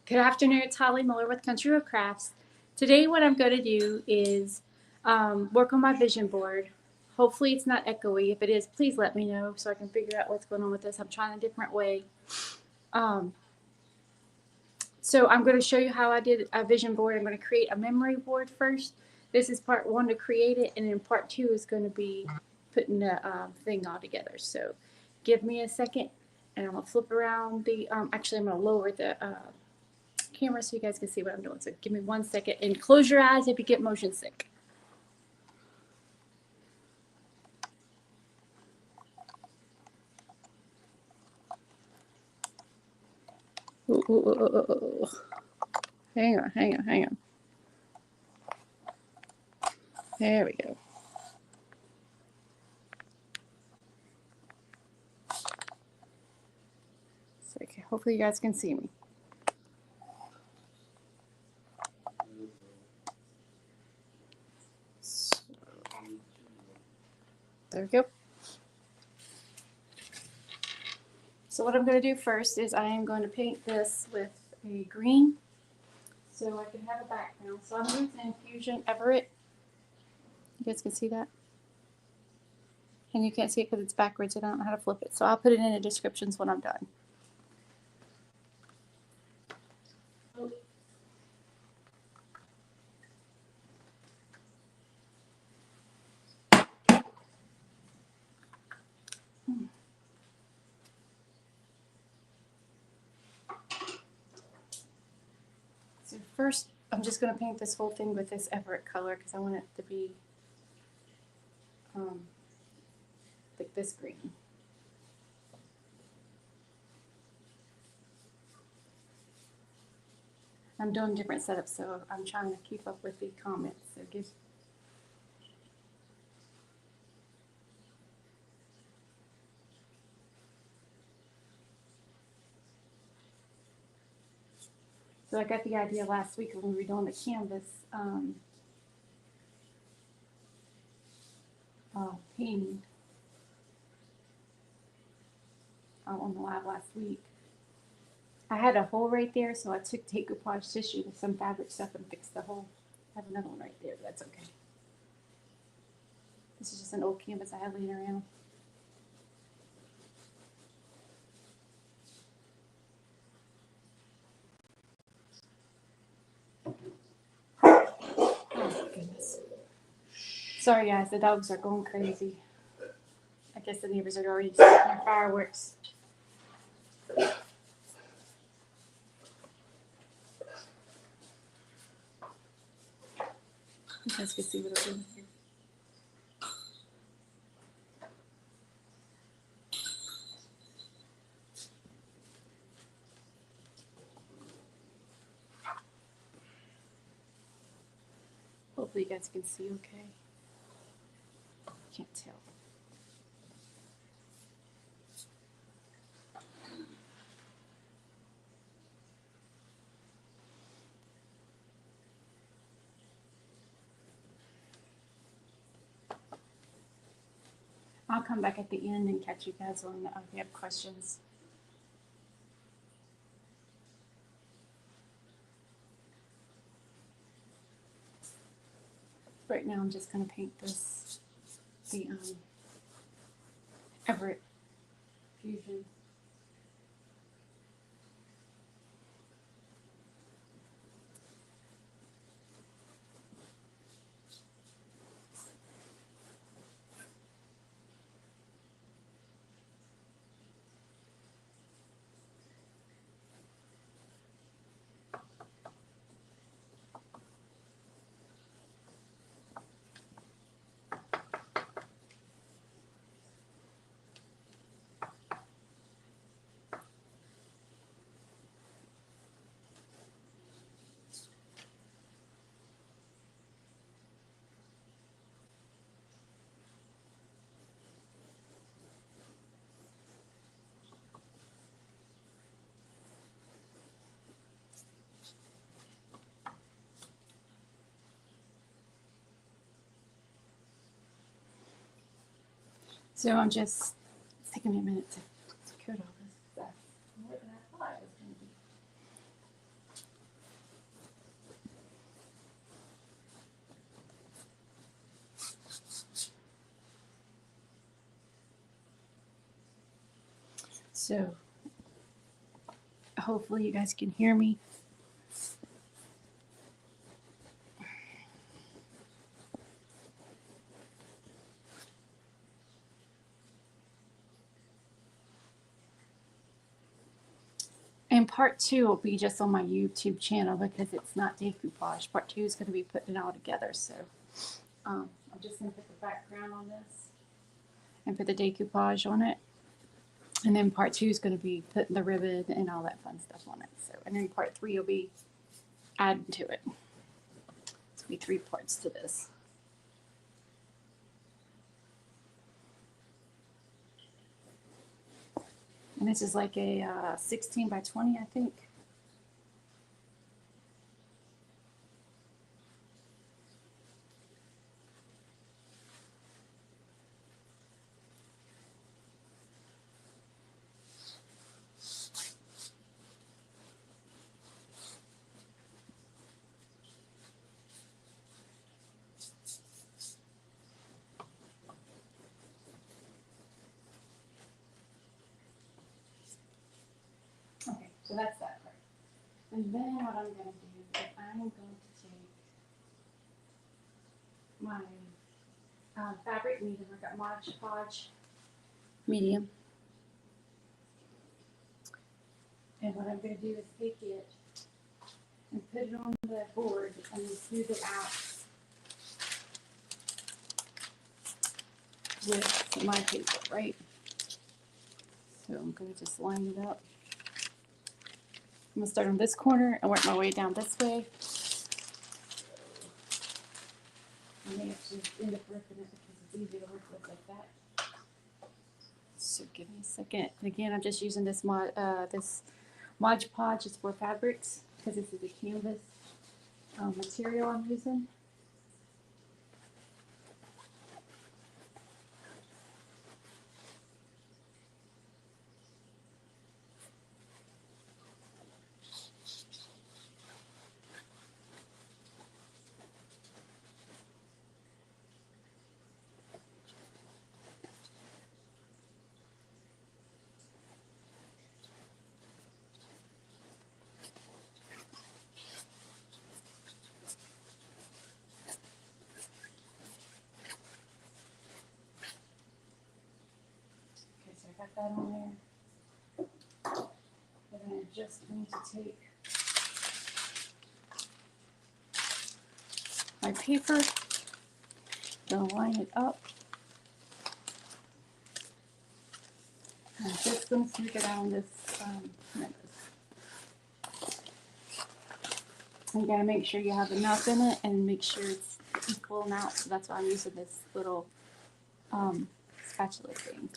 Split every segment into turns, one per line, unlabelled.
Good afternoon, it's Holly Miller with Country Road Crafts. Today what I'm going to do is work on my vision board. Hopefully it's not echoey. If it is, please let me know so I can figure out what's going on with this. I'm trying a different way. So I'm going to show you how I did a vision board. I'm going to create a memory board first. This is part one to create it, and then part two is going to be putting the thing all together. So give me a second, and I'm going to flip around the, actually I'm going to lower the camera so you guys can see what I'm doing. So give me 1 second and close your eyes if you get motion sick. Ooh, ooh, ooh, ooh. Hang on. There we go. So, okay, hopefully you guys can see me. So, there we go. So what I'm going to do first is I am going to paint this with a green so I can have a background. So I'm using Infusion Everett. You guys can see that? And you can't see it because it's backwards and I don't know how to flip it. So I'll put it in the descriptions when I'm done. So first, I'm just going to paint this whole thing with this Everett color because I want it to be like this green. I'm doing different setups, so I'm trying to keep up with the comments. So give. So I got the idea last week when we were doing the canvas painting on the live last week. I had a hole right there, so I took decoupage tissue with some fabric stuff and fixed the hole. I have another one right there, but that's okay. This is just an old canvas I had laying around. Oh, goodness. Sorry, guys, the dogs are going crazy. I guess the neighbors are already starting their fireworks. You guys can see what I'm doing here. Hopefully you guys can see okay. Can't tell. I'll come back at the end and catch you guys on if you have questions. Right now I'm just going to paint this, the Everett Fusion. So I'm just, it's taking me a minute to coat all this stuff. More than I thought it was going to be. So hopefully you guys can hear me. And part 2 will be just on my YouTube channel because it's not decoupage. Part 2 is going to be putting it all together. So I'm just going to put the background on this and put the decoupage on it. And then part 2 is going to be putting the ribbon and all that fun stuff on it. So, and then part 3 will be adding to it. It's be 3 parts to this. And this is like a 16 by 20, I think. Okay, so that's that part. And then what I'm going to do is I'm going to take my fabric medium. I've got Mod Podge medium. And what I'm going to do is take it and put it on the board and then smooth it out with my paper, right? So I'm going to just line it up. I'm going to start on this corner and work my way down this way. I may have to end up ripping it because it's easy to work with like that. So give me a second. And again, I'm just using this Mod Podge is for fabrics because this is a canvas material I'm using. I got that on there. And then I'm just going to take my paper, gonna line it up. I'm just gonna smooth it out on this canvas. You gotta make sure you have enough in it and make sure it's equal amount. So that's why I'm using this little spatula thing.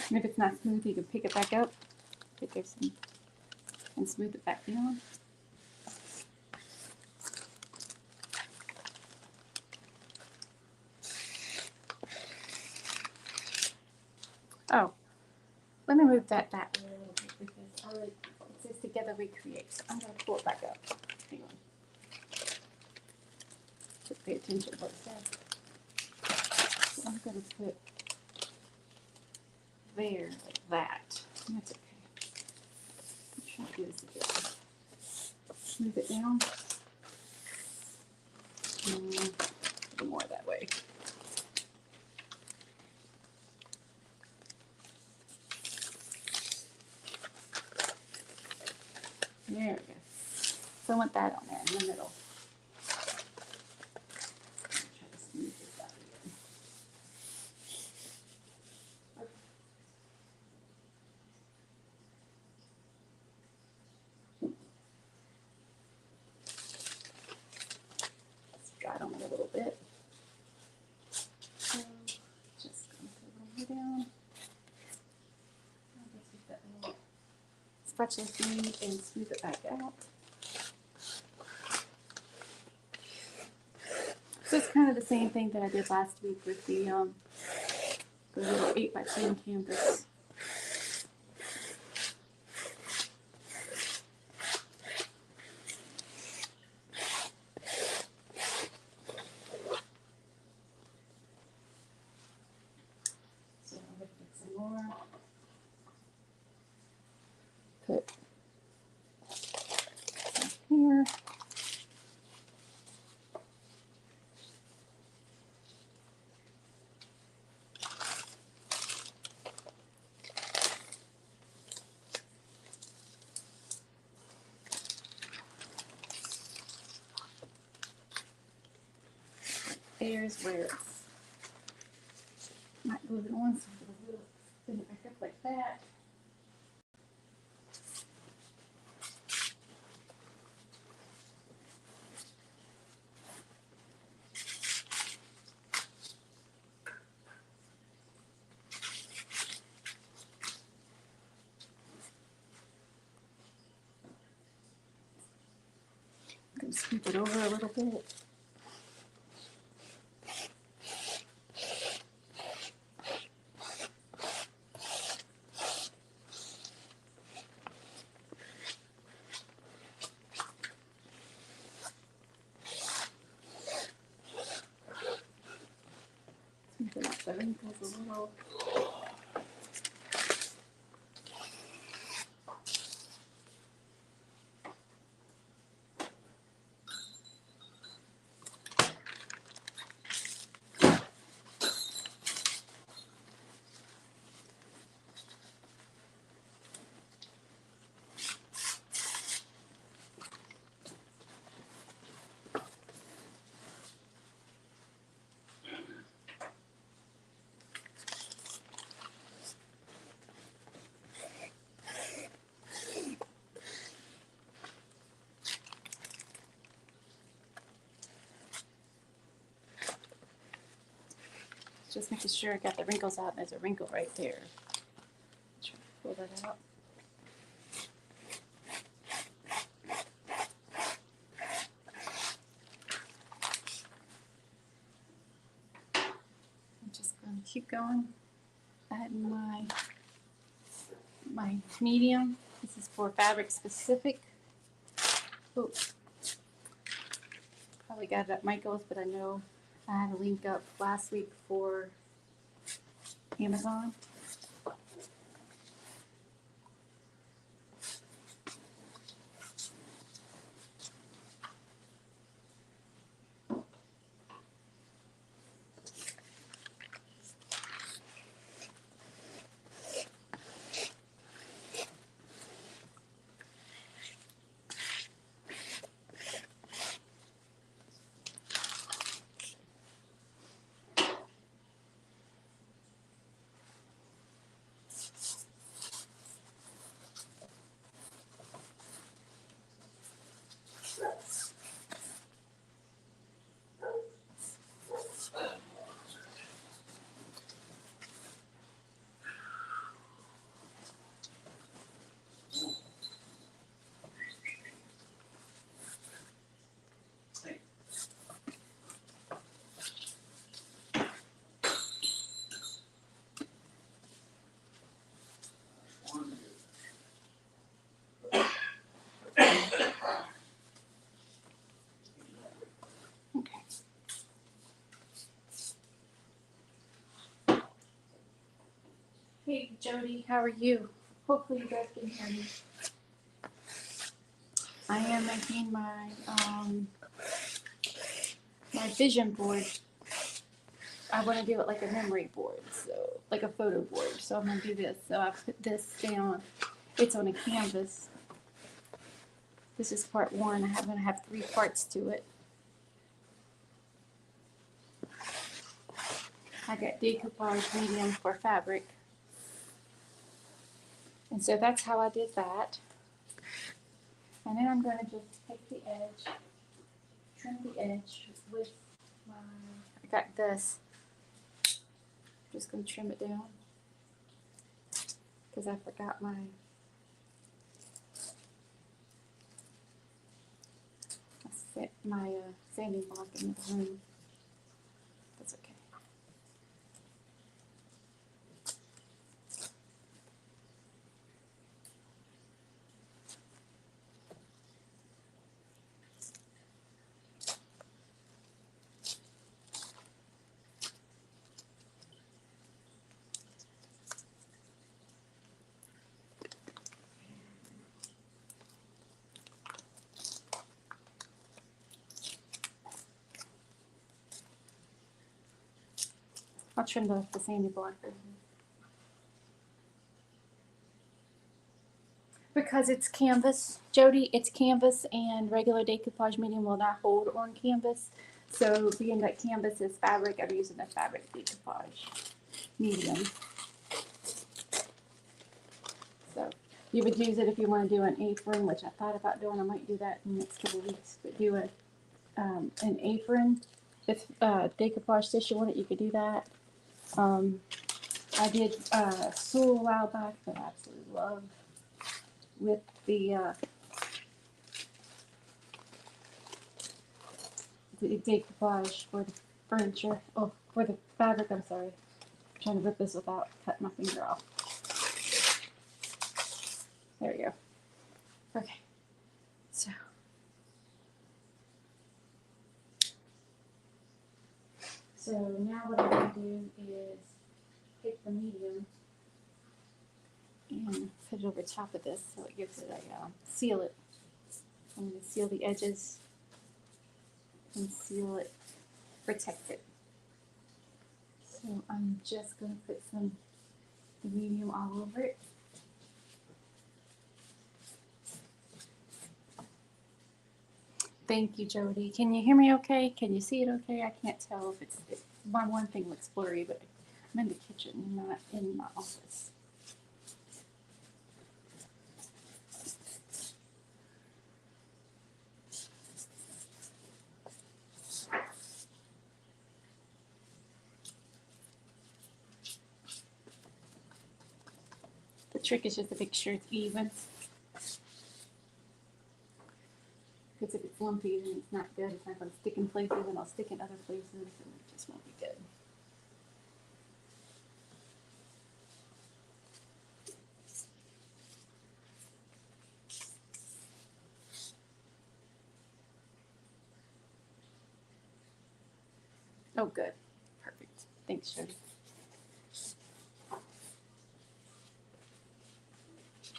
And if it's not smooth, you can pick it back up, pick it some, and smooth it back down. Oh, let me move that back a little bit because it says together we create. So I'm going to pull it back up. Hang on. Just pay attention to what it says. So I'm going to put there like that. And that's okay. I'm trying to do this again. Move it down. And a little more that way. There we go. So I want that on there in the middle. Try to smooth this out again. Let's dry it on a little bit. So just going to put it down. I'll just use that little spatula thing and smooth it back out. So it's kind of the same thing that I did last week with the little 8x10 canvas. put here. There's where it's might glue it on, so we'll put it back up like that. I'm going to scoop it over a little bit. Scoop it up the wrinkles a little. Just making sure I got the wrinkles out. There's a wrinkle right there. Try to pull that out. I'm just going to keep going. Adding my medium. This is for fabric specific. Oh, probably got it at Michael's, but I know I had a link up last week for Amazon. Okay. Hey Jody, how are you? Hopefully you guys can hear me. I am making my my vision board. I want to do it like a memory board, so like a photo board. So I'm gonna do this. So I put this down. It's on a canvas. This is part one. I'm gonna have 3 parts to it. I got decoupage medium for fabric. And so that's how I did that. And then I'm going to just take the edge, trim the edge with my, I got this. Just going to trim it down because I forgot my sanding block in the room. That's okay. I'll trim the sandy block version. Because it's canvas, Jody, it's canvas, and regular decoupage medium will not hold on canvas. So being that canvas is fabric, I'm using the fabric decoupage medium. So you would use it if you want to do an apron, which I thought about doing. I might do that in the next couple of weeks. But do an apron with decoupage tissue on it. You could do that. I did Sewell a while back that I absolutely love with the decoupage for the furniture. Oh, for the fabric. I'm sorry. I'm trying to rip this without cutting my finger off. There we go. Okay. So now what I'm going to do is take the medium and put it over top of this so it gives it a seal it. I'm going to seal the edges and seal it, protect it. So I'm just going to put the medium all over it. Thank you, Jody. Can you hear me okay? Can you see it okay? I can't tell if it's one thing looks blurry, but I'm in the kitchen, not in my office. The trick is just to make sure it's even. Because if it's lumpy, then it's not good. It's not going to stick in places, and I'll stick in other places, and it just won't be good. Oh, good. Perfect. Thanks, Jody.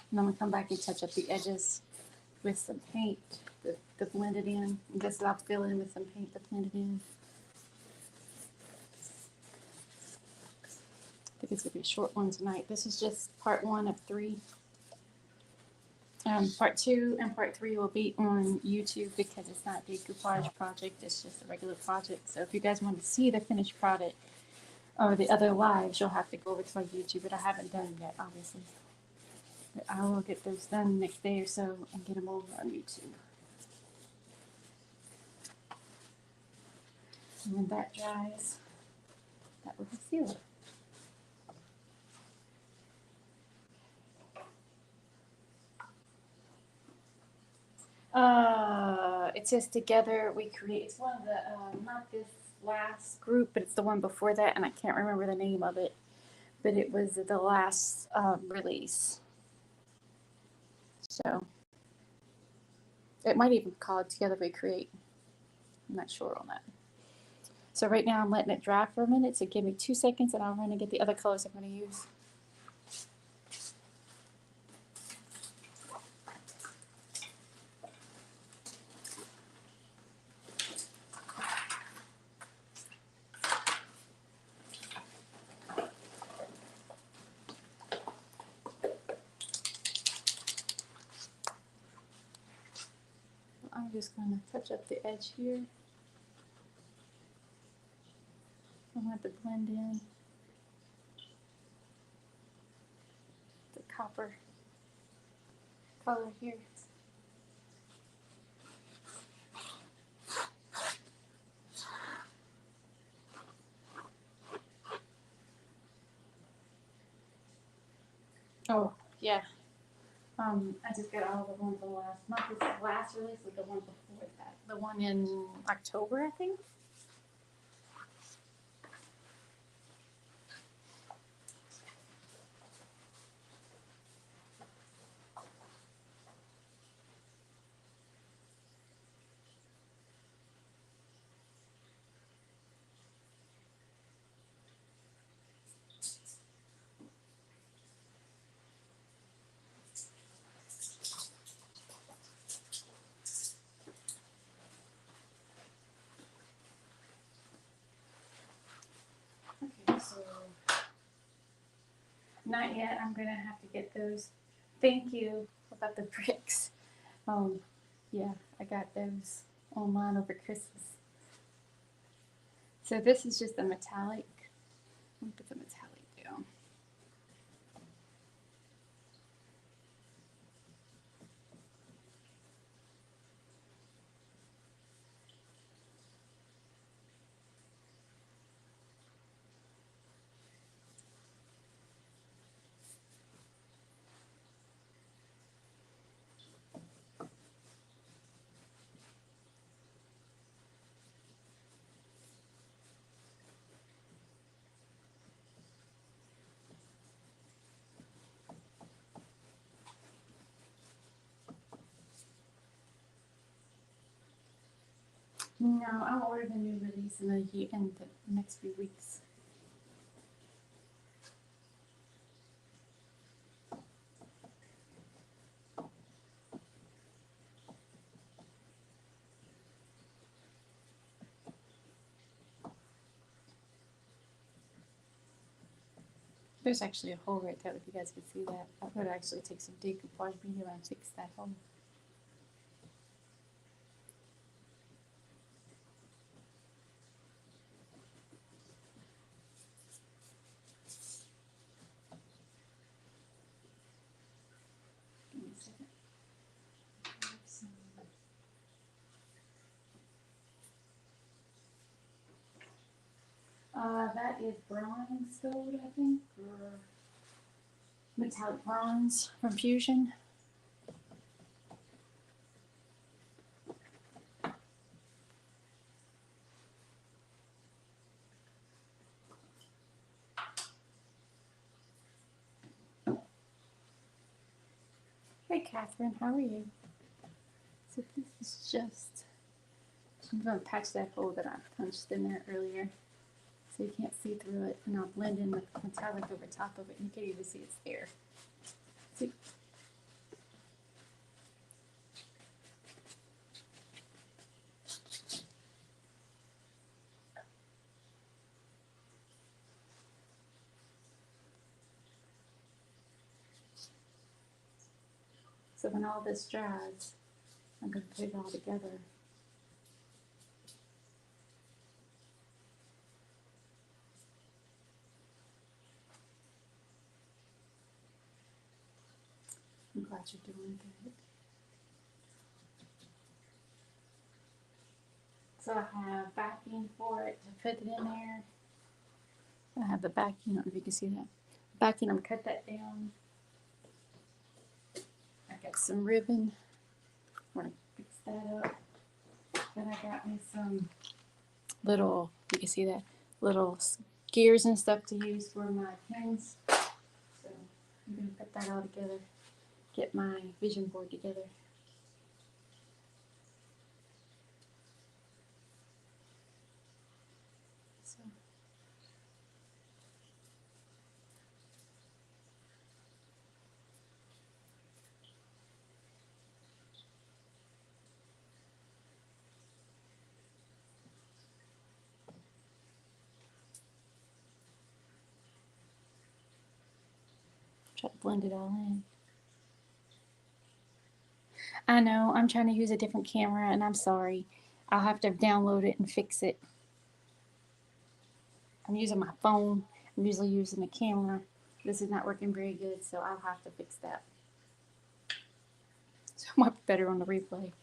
And I'm going to come back and touch up the edges with some paint to blend it in. I guess I'll fill in with some paint to blend it in. I think it's going to be a short one tonight. This is just part 1 of 3. Part 2 and part 3 will be on YouTube because it's not a decoupage project. It's just a regular project. So if you guys want to see the finished product or the other lives, you'll have to go over to my YouTube. But I haven't done it yet, obviously. But I will get those done next day or so and get them over on YouTube. And when that dries, that will seal it. It says together we create. It's one of the not this last group, but it's the one before that, and I can't remember the name of it. But it was the last release. So it might even call it Together We Create. I'm not sure on that. So right now I'm letting it dry for a minute. So give me 2 seconds, and I'll run and get the other colors I'm going to use. I'm just going to touch up the edge here. I want to blend in the copper color here. Oh, yeah. I just got all the ones on the last, not this last release, but the one before that. The one in October, I think. Not yet. I'm gonna have to get those. Thank you about the bricks. Yeah, I got those online over Christmas. So this is just a metallic. Let me put the metallic down. No, I'll order the new release in the next few weeks. There's actually a hole right there, if you guys can see that. I would actually take some decoupage medium and fix that hole. Give me a second. That is bronze gold, I think, or metallic bronze from Fusion. Hey, Catherine, how are you? So this is just, I'm going to patch that hole that I punched in there earlier so you can't see through it, and I'll blend in the metallic over top of it, and you can't even see it's there. See? So when all this dries, I'm going to put it all together. I'm glad you're doing good. So I have backing for it to put it in there. I have the backing, I don't know if you can see that. Backing, I'm going to cut that down. I got some ribbon. I'm going to fix that up. Then I got me some little, you can see that, little gears and stuff to use for my pins. So I'm going to put that all together, get my vision board together. So. Try to blend it all in. I know, I'm trying to use a different camera and I'm sorry. I'll have to download it and fix it. I'm using my phone. I'm usually using the camera. This is not working very good, so I'll have to fix that. So it might be better on the replay.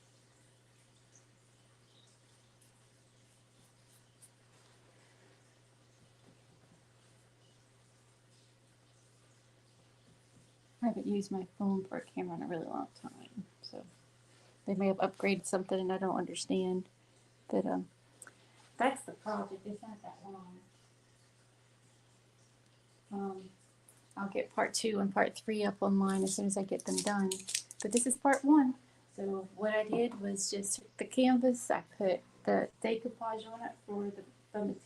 I haven't used my phone for a camera in a really long time, so they may have upgraded something and I don't understand. But that's the project. It's not that long. I'll get part 2 and part 3 up online as soon as I get them done. But this is part 1. So what I did was just the canvas. I put the decoupage on it for the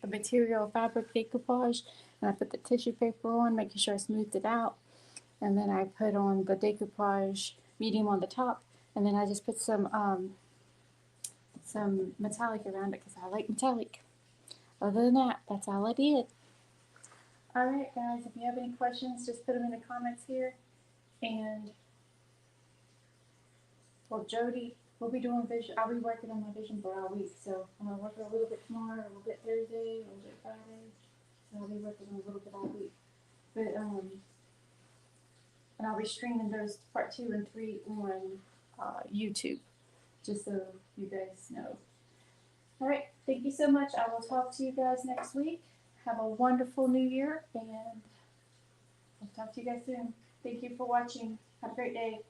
material fabric decoupage, and I put the tissue paper on, making sure I smoothed it out. And then I put on the decoupage medium on the top, and then I just put some metallic around it because I like metallic. Other than that, that's all I did. All right, guys, if you have any questions, just put them in the comments here. And, well, Jody, we'll be doing vision. I'll be working on my vision board all week. So I'm going to work a little bit tomorrow, a little bit Thursday, a little bit Friday. So I'll be working on a little bit all week. But, and I'll be streaming those part 2 and 3 on YouTube, just so you guys know. All right, thank you so much. I will talk to you guys next week. Have a wonderful new year, and I'll talk to you guys soon. Thank you for watching. Have a great day.